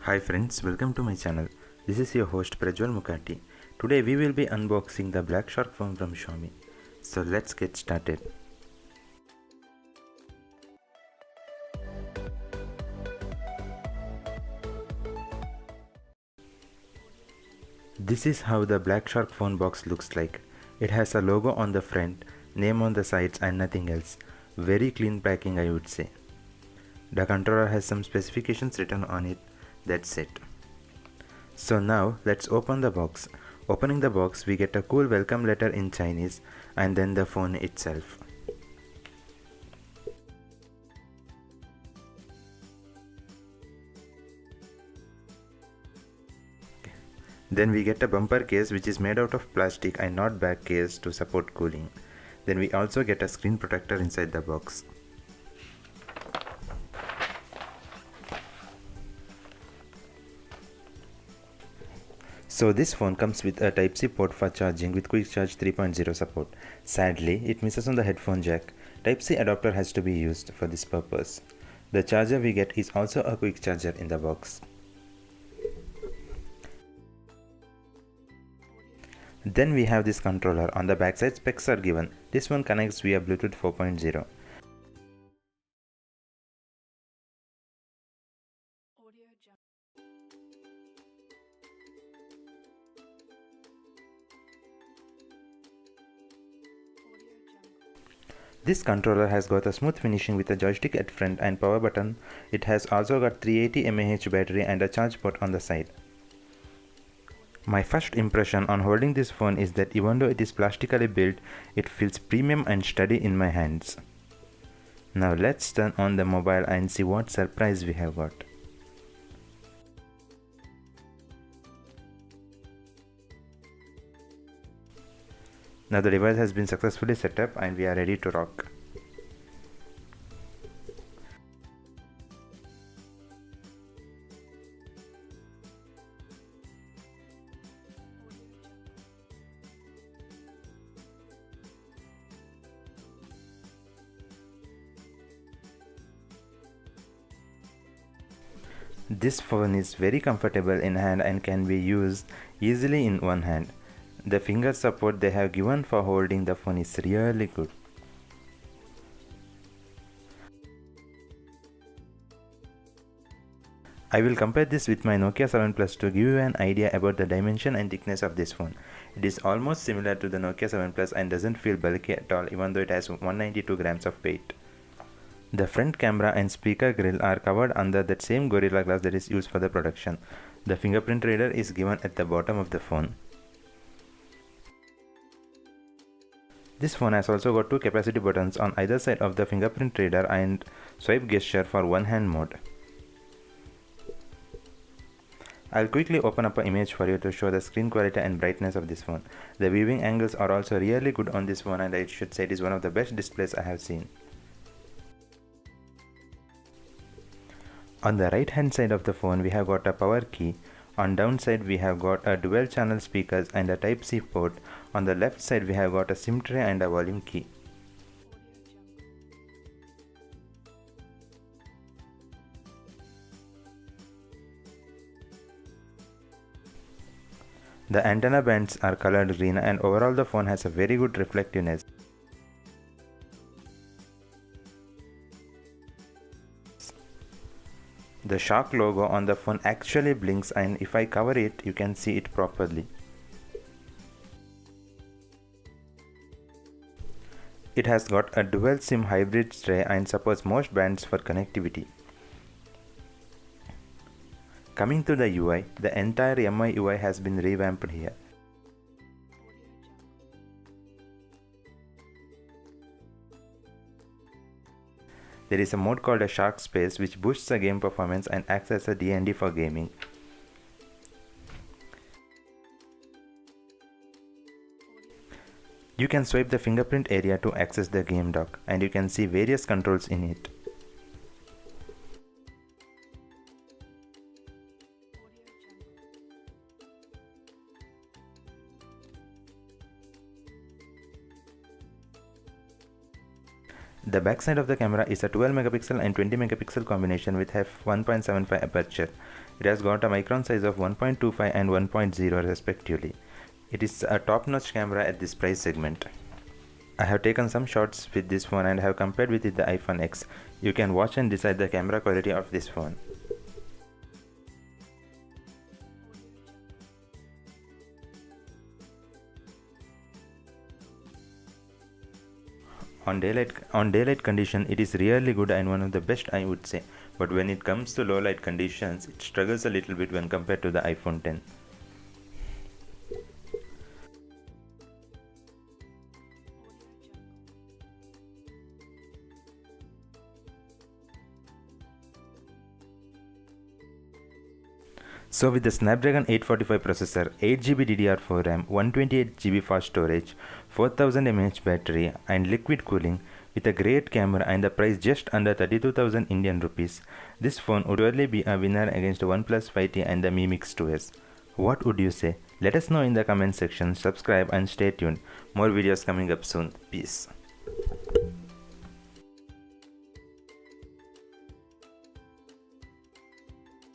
Hi friends, welcome to my channel. This is your host Prajwal Mukherjee. Today we will be unboxing the Blackshark phone from Xiaomi. So let's get started. This is how the Blackshark phone box looks like. It has a logo on the front, name on the sides and nothing else. Very clean packing, I would say. The controller has some specifications written on it. That's it. So now let's open the box. Opening the box, we get a cool welcome letter in Chinese and then the phone itself. Then we get a bumper case which is made out of plastic and not back case to support cooling. Then we also get a screen protector inside the box. So this phone comes with a Type-C port for charging with Quick Charge 3.0 support. Sadly, it misses on the headphone jack. Type-C adapter has to be used for this purpose. The charger we get is also a quick charger in the box. Then we have this controller. On the backside specs are given. This one connects via Bluetooth 4.0. This controller has got a smooth finishing with a joystick at front and power button. It has also got 380 mAh battery and a charge port on the side. My first impression on holding this phone is that even though it is plastically built, it feels premium and sturdy in my hands. Now let's turn on the mobile and see what surprise we have got. Now the device has been successfully set up and we are ready to rock. This phone is very comfortable in hand and can be used easily in one hand. The finger support they have given for holding the phone is really good. I will compare this with my Nokia 7 Plus to give you an idea about the dimension and thickness of this phone. It is almost similar to the Nokia 7 Plus and doesn't feel bulky at all even though it has 192 grams of weight. The front camera and speaker grill are covered under that same Gorilla Glass that is used for the production. The fingerprint reader is given at the bottom of the phone. This phone has also got two capacity buttons on either side of the fingerprint reader and swipe gesture for one hand mode. I'll quickly open up an image for you to show the screen quality and brightness of this phone. The viewing angles are also really good on this phone and I should say it is one of the best displays I have seen. On the right hand side of the phone we have got a power key. On downside we have got a dual channel speakers and a Type-C port. On the left side we have got a SIM tray and a volume key. The antenna bands are colored green and overall the phone has a very good reflectiveness. The Shark logo on the phone actually blinks and if I cover it you can see it properly. It has got a dual SIM hybrid tray and supports most bands for connectivity. Coming to the UI, the entire MI UI has been revamped here. There is a mode called a Shark Space which boosts the game performance and acts as a D&D for gaming. You can swipe the fingerprint area to access the game dock and you can see various controls in it. The backside of the camera is a 12 megapixel and 20 megapixel combination with f1.75 aperture. It has got a micron size of 1.25 and 1.0 respectively. It is a top-notch camera at this price segment. I have taken some shots with this phone and have compared with it the iPhone X. You can watch and decide the camera quality of this phone. On daylight condition, it is really good and one of the best, I would say. But when it comes to low light conditions, it struggles a little bit when compared to the iPhone 10. So with the Snapdragon 845 processor, 8GB DDR4 RAM, 128GB fast storage, 4000 mAh battery and liquid cooling, with a great camera and the price just under 32,000 Indian rupees, this phone would surely be a winner against the OnePlus 5T and the Mi Mix 2S. What would you say? Let us know in the comment section, subscribe and stay tuned. More videos coming up soon. Peace.